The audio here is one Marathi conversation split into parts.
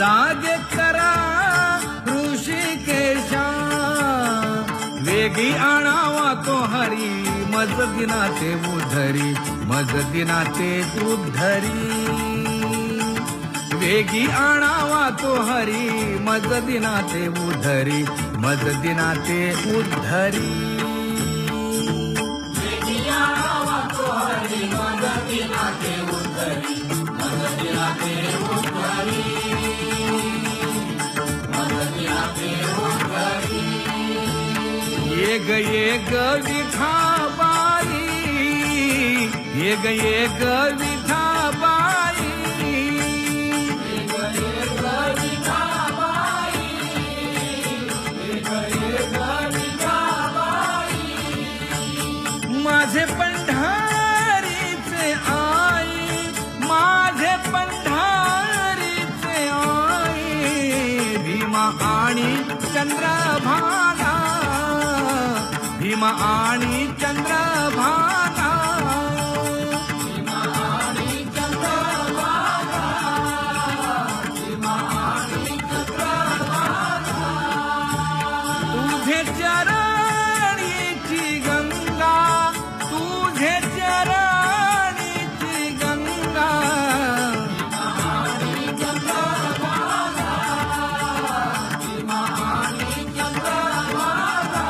जागे करा ऋषिकेशा, वेगी आणावा तो हरी, मज दिनाचे उधरी, मज दिनाचे उद्धरी. वेगी आणावा तो हरी, मज दिनाचे उद्धरी, मज दिनाचे उद्धरी. वेगी आणावा तो हरी, मज दिनाचे उद्धरी, मज दिनाचे उद्धरी, मज दिनाचे उद्धरी. ये ग विठाबाई, ये ग विठाबाई, माझे पंढरीचे आई, माझे पंढरीचे आई. भीमा आणि चंद्रभागा, भीमा आणि चंद्रभागा, भीमा आणि चंद्रभागा, भीमा आणि चंद्रभागा. तुझे चरणीची गंगा, तुझे चरणीची गंगा, भीमा आणि चंद्रभागा, भीमा आणि चंद्रभागा.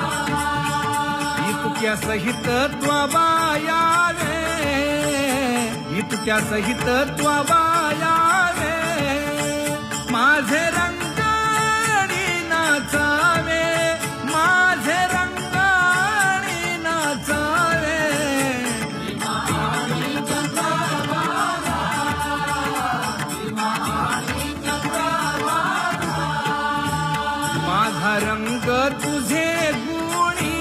इतक्या सहित त्वबायावे, इतक्या सहित त्वबायावे, माझे रंगाणी नाचावे, माझे रंगाणी नाचावे. भीमा आणि चंद्रभागा, भीमा आणि चंद्रभागा. माझा रंग तुझे गुणी,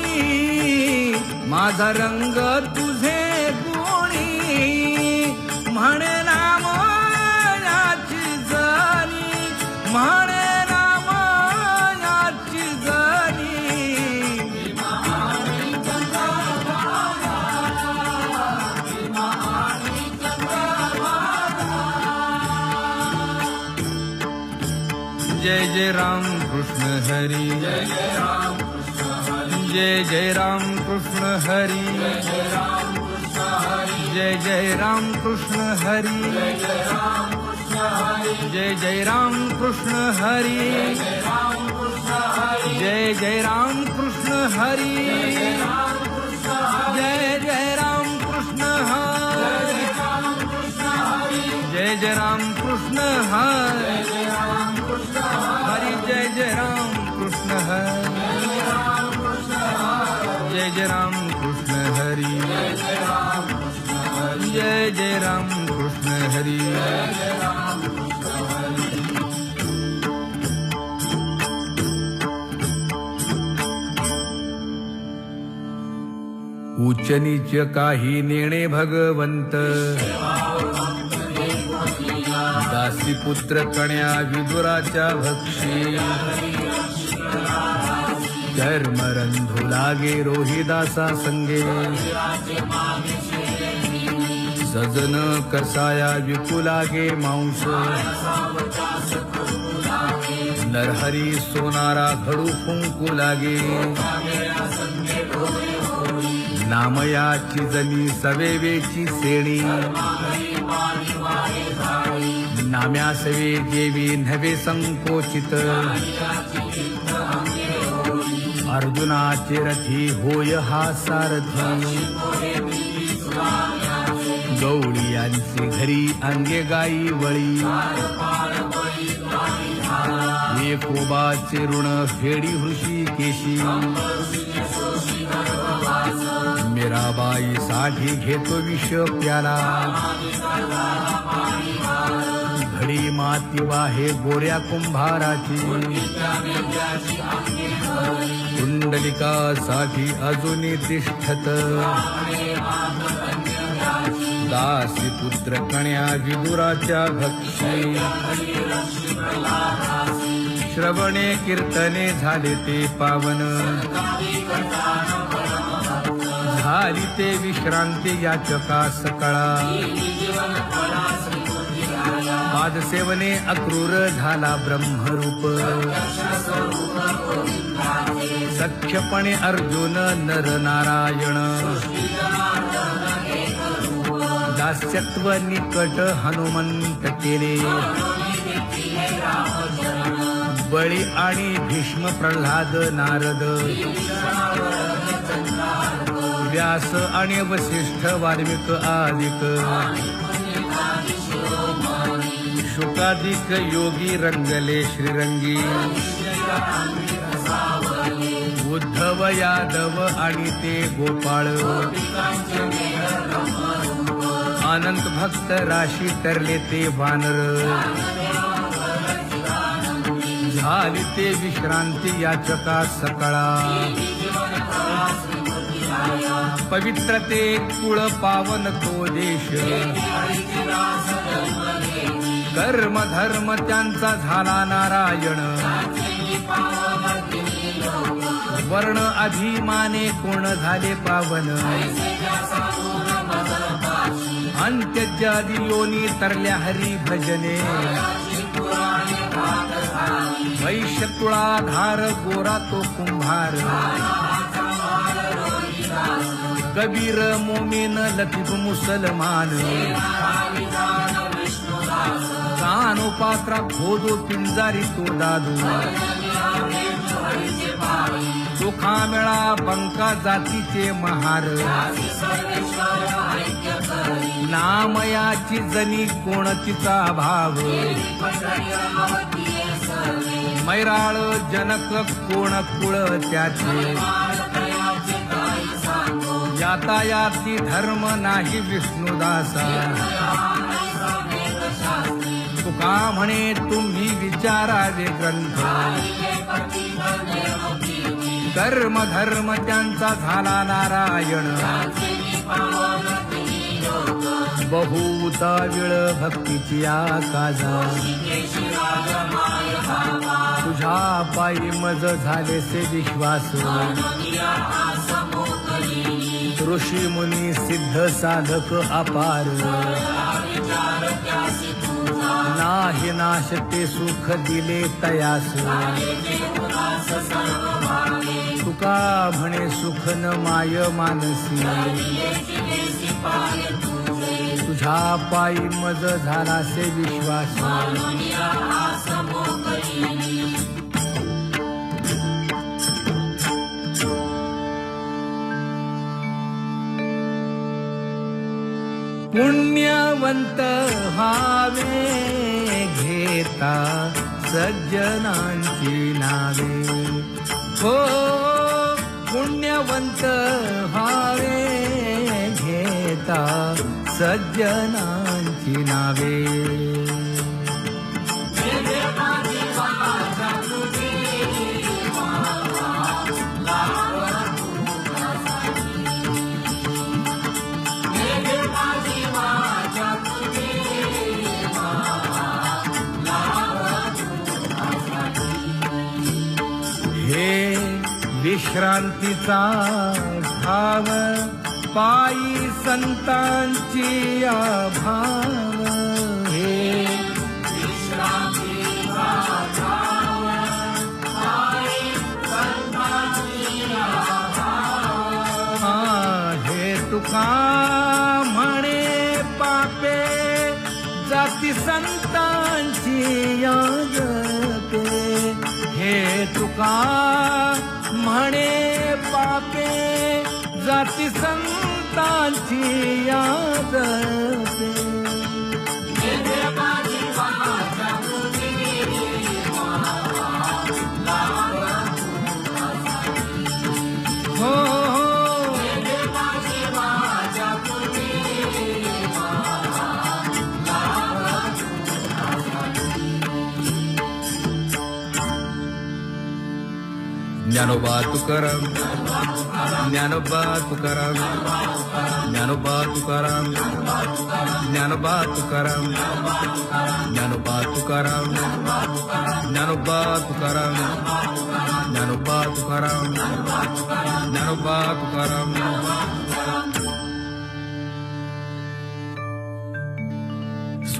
माझा रंग तुझे गुणी, म्हणे नाम याची जनी, म्हणे नाम याची जनी. भीमा आणि चंद्रभागा, भीमा आणि चंद्रभागा. जय जय राम कृष्ण हरी, जय जय राम कृष्ण हरी, जय जय राम कृष्ण हरी, जय जय राम कृष्ण हरी, जय जय राम कृष्ण हरी, जय जय राम कृष्ण हरी, जय जय राम कृष्ण हरी, जय जय राम कृष्ण हरी, जय जय राम कृष्ण हरी, जय जय राम कृष्ण हरी, जय जय राम कृष्ण हरी, जय जय राम कृष्ण हरी, जय जय राम कृष्ण हरी. उच्च नीच काही नेणे भगवंत, दासी पुत्र कण्या विदुराच्या भक्षी. धर्मरंधू लागे रोहिदासा संगे, सजन कसाया विपुलागे मांस. नरहरी सोनारा घडू फुंकू लागे, नामयाची जनी सवेवेची सेणी. नाम्या सवे देवी नव्हे संकोचित, अर्जुनाचे रथी होय हा सारथी. गौरी यांचे घरी अंगे गाई वळी, एकोबाचे ऋण फेडी हृषीकेशी. मीराबाई साठी घेतो विष प्याला, घडी माती वाहे गोऱ्या कुंभाराची. कुंडलिकासाठी अजूनी तिष्ठत, दासी पुत्र कण्या विदुराच्या भक्षी. श्रवणे कीर्तने झाले ते पावन, झाली ते विश्रांती याचका सकळा. पादसेवने अक्रूर झाला ब्रह्मरूप सख्यपणे अर्जुन नर नारायण दास्यत्व निकट हनुमंत केले बळी आणि भीष्म प्रल्हाद नारद व्यास आणि वसिष्ठ वाल्मिक आदिक शुकादिक योगी रंगले श्रीरंगी उद्धव यादव आणि ते गोपाळ अनंत भक्त राशी तरले ते वानर झाली ते विश्रांती याचका सकळा पवित्र ते कुळ पावन तो देश कर्म धर्म त्यांचा झाला नारायण वर्ण अभिमाने कोण झाले पावन अंत्यजादी योनी तरल्या हरी भजने वैश्य तुळाधार गोरा तो कुंभार कबीर मोमीन लतीफ मुसलमान कानोपात्रा खोदो पिंजारी तो दादू सुखा मेळा बंका जातीचे महार नामयाची जनी कोण तिचा भाव मैराळ जनक कोण कुळ त्याचे यातायाती धर्म नाही विष्णुदासा तुका म्हणे तुम्ही विचारावे ग्रंथ कर्म धर्म त्यांचा झाला नारायण बहुता विळ भक्तीची आकाजा तुझ्या पायी मज झाले से विश्वास ऋषी मुनी सिद्ध साधक अपार नाही नाश ते सुख दिले तयास तुका म्हणे सुख न माय मानसी तुझ्या पायी मज झाला से विश्वास पुण्यवंत व्हावे घेता सज्जनांची नावे हो पुण्यवंत व्हावे घेता सज्जनांची नावे हे विश्रांतीचा भाव पायी संतांची भाव हे विश्रांतीचा भाव पायी संतांची भाव हे तुका म्हणे पापे जाती संतांची याजते हे तुका म्हणे पापे जाती संतांची याद हो ज्ञानोबा तुकाराम ज्ञानोबा तुकाराम ज्ञानोबा तुकाराम ज्ञानोबा तुकाराम ज्ञानोबा तुकाराम ज्ञानोबा तुकाराम ज्ञानोबा तुकाराम ज्ञानोबा तुकाराम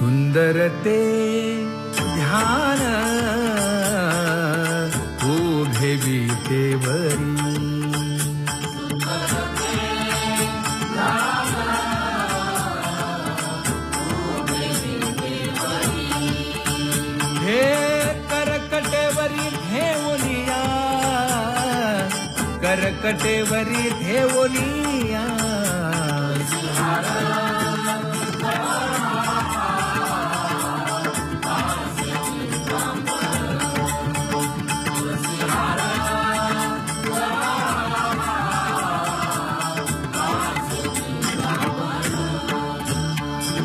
सुंदर ते ध्यान उभे विटेवरी हे करकटेवरी घेऊनिया करकटेवरी घेऊनिया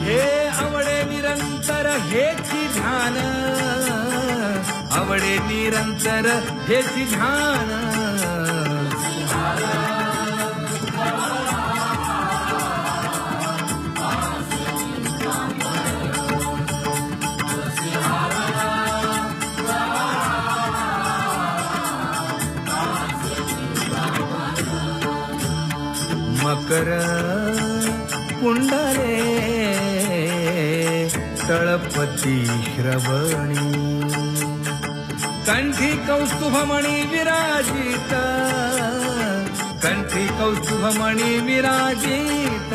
हे आवडे निरंतर हेची ध्यान आवडे निरंतर हेची ध्यान मकर कुंडले तळपती श्रवणी कंठी कौस्तुभमणी विराजित कंठी कौस्तुभमणी विराजित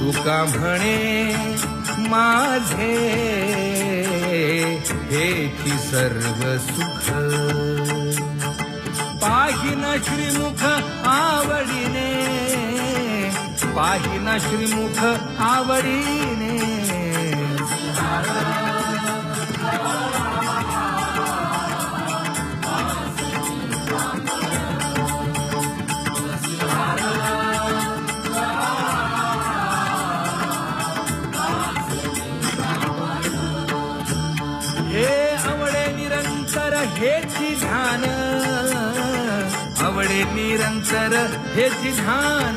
तुका म्हणे माझे हेची सर्व सुख पाहिना श्रीमुख आवडीने पाहिना श्रीमुख आवडीने हे आवडे निरंतर हेची ध्यान आवडे निरंतर हेची ध्यान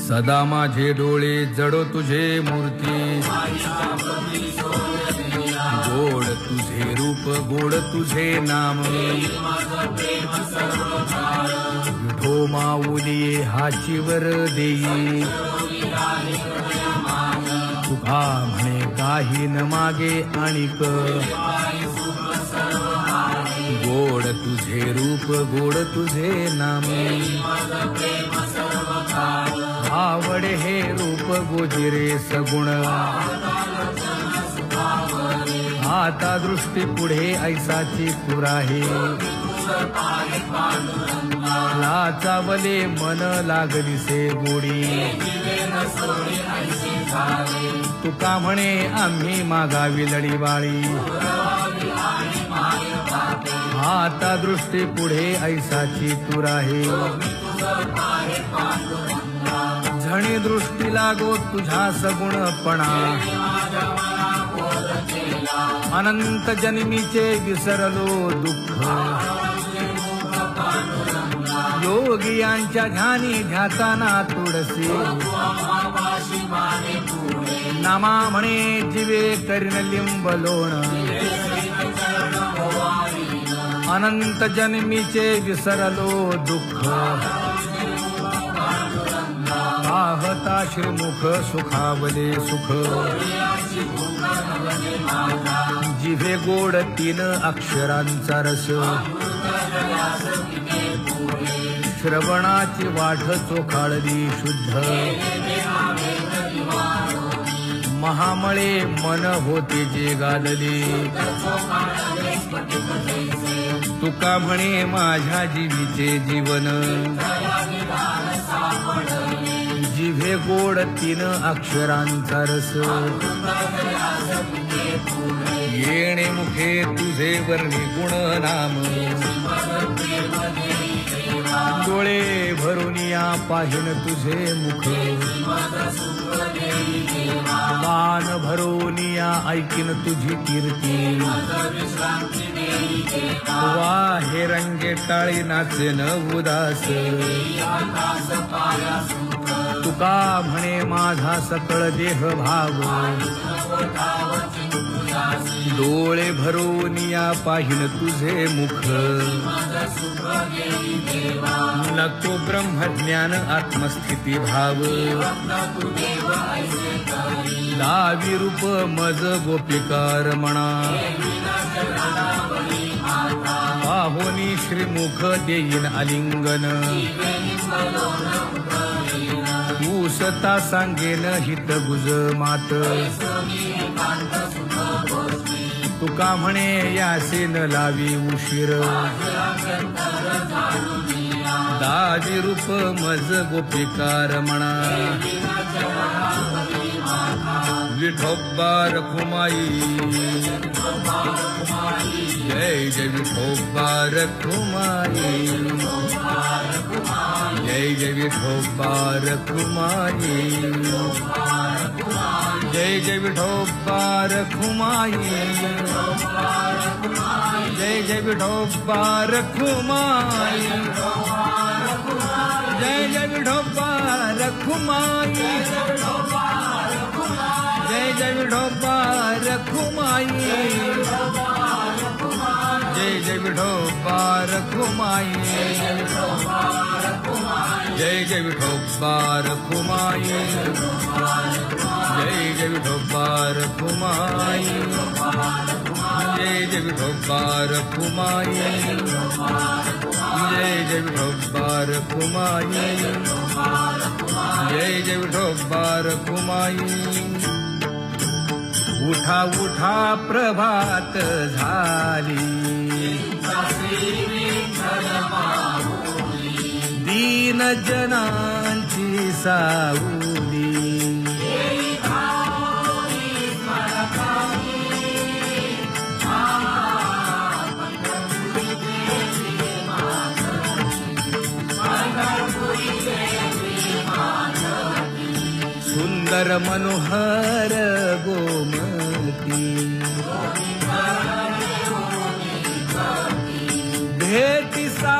सदा माझे डोळे जडो तुझे मूर्ती गोड तुझे रूप गोड तुझे नाम विठो माऊली हाचीवर देई तुका म्हणे काही न मागे आणिक गोड तुझे रूप गोड तुझे नाम आवडे हे रूप गोजिरे सगुण आता दृष्टी पुढे ऐसाची पुराही लाचावले मन लागलीसे गोडी तुका म्हणे आम्ही मागावी लढीवाळी आता दृष्टी पुढे ऐसाची तुराही झणी दृष्टी लागो तुझा सगुणपणा अनंत जन्मीचे विसरलो दुःख योगियांच्या ध्यानी ध्याताना तुळसी नामा म्हणे जीवे करीन लिंब लोण अनंत जन्मीचे विसरलो दुःख पाहता श्रीमुख सुखावले सुख जिभे गोड 3 अक्षरांचा रस श्रवणाची वाढ चोखाळली शुद्ध महामळे मन होते जे गालले तुका म्हणे माझ्या जीवीचे जीवन जिभे गोड 3 अक्षरांचा रस येणे मुखे तुझे वर्णी गुण नाम पाहिन तुझे मुख मान भरोनिया ऐकिन तुझी कीर्ती वाहे रंगे टाळी नाचेन उदास तुका म्हणे माझा सकळ देह भाव डोळे भरोनिया पाहिन तुझे मुख नको ब्रह्मज्ञान आत्मस्थिती भाव दावी रूप मज गोपिकार म्हणा पाहोनी श्रीमुख देईन आलिंगन तू सता सांगेन हित गुज मात तुका म्हणे यासेन लावी उशीर दावी रूप मज गोपिकार म्हणा विठोबा रखुमाई जय जय विठोबा रखुमाई जय जय विठोबा रखुमाई जय जय विठोबा रखुमाई जय जय विठोबा रखुमाई जय जय विठोबा रखुमाई जय जय विठोबा रखुमाई जय जय विठोबा रखुमाई जय जय विठोबा रखुमाई जय जय विठोबा रखुमाई जय जय विठोबा रखुमाई जय जय विठोबा रखुमाई जय जय विठोबा रखुमाई उठा उठा प्रभात झाली दीन जनांची सावली सुंदर मनोहर गोमती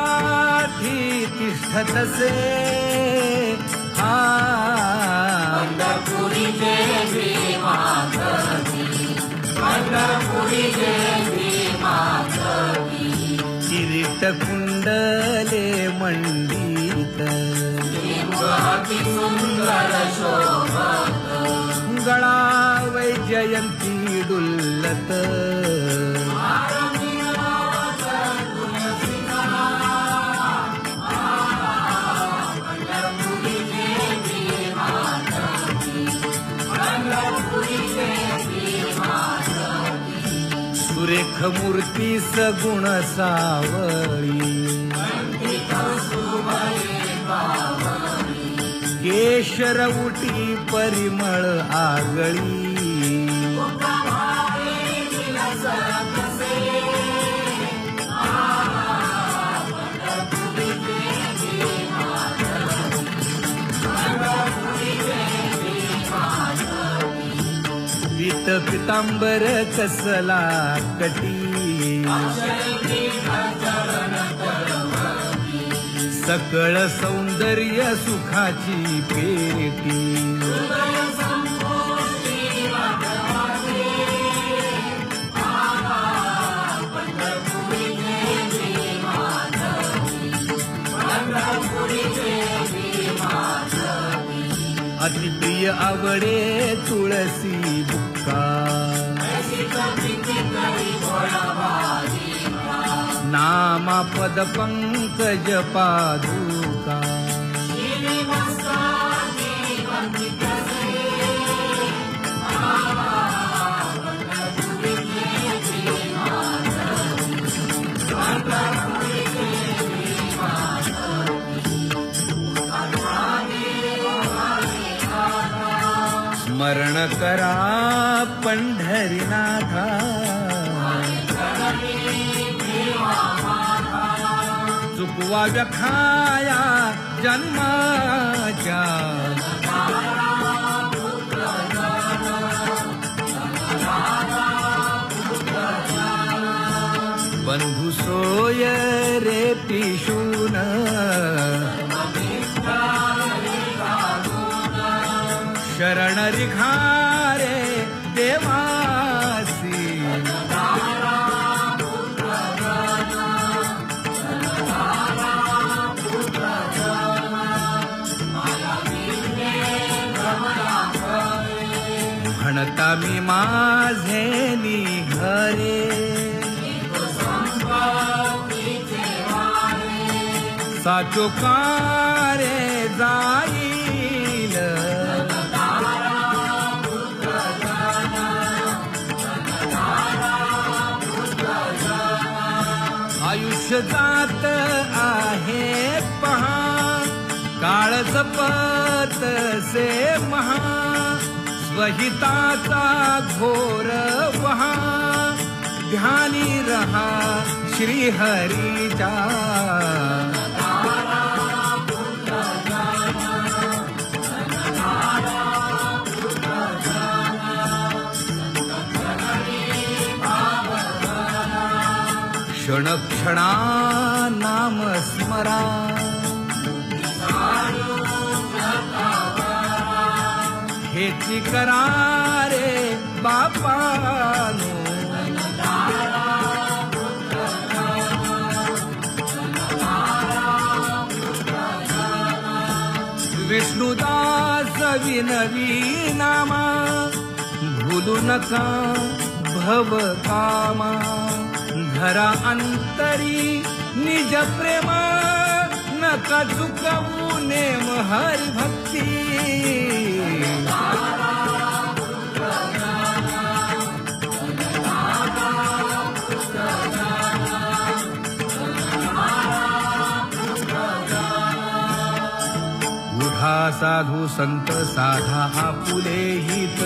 भेटीसाठी तिष्ठतसे पंढरपुरी देवी माधवी पंढरपुरी देवी माधवी किरीट कुंडले मंडित सुंदर शोभत गळा वैजयंती डुल्लत सुरेख मूर्ती सगुण सावळी केशर उटी परिमळ आगळी पीत पितांबर कसला कटी सकळ सौंदर्य सुखाची पेटी अतिप्रिय आवडे तुळसी बुक्का नामा पद पंकज पादुका स्मरण करा पंढरीनाथा चुकवा व्यखाया जन्माच्या बंधू सोय रे पिशून शरण रिघारे देवासी म्हणता मी माझे निघरे साचो कारे जाईल आयुष्य जात आहे पहा काळ जपत से महा स्वहिताचा घोर वहा ध्यानी रहा श्री हरीचा क्षण क्षणा नाम स्मरा हेची करारे बापानो विष्णुदास विनवी नामा भूलू नका भव कामा धरा अंतरी निज प्रेमा नका चुकवू नेम हरि भक्ती उठा साधू संत साधा आपुले हित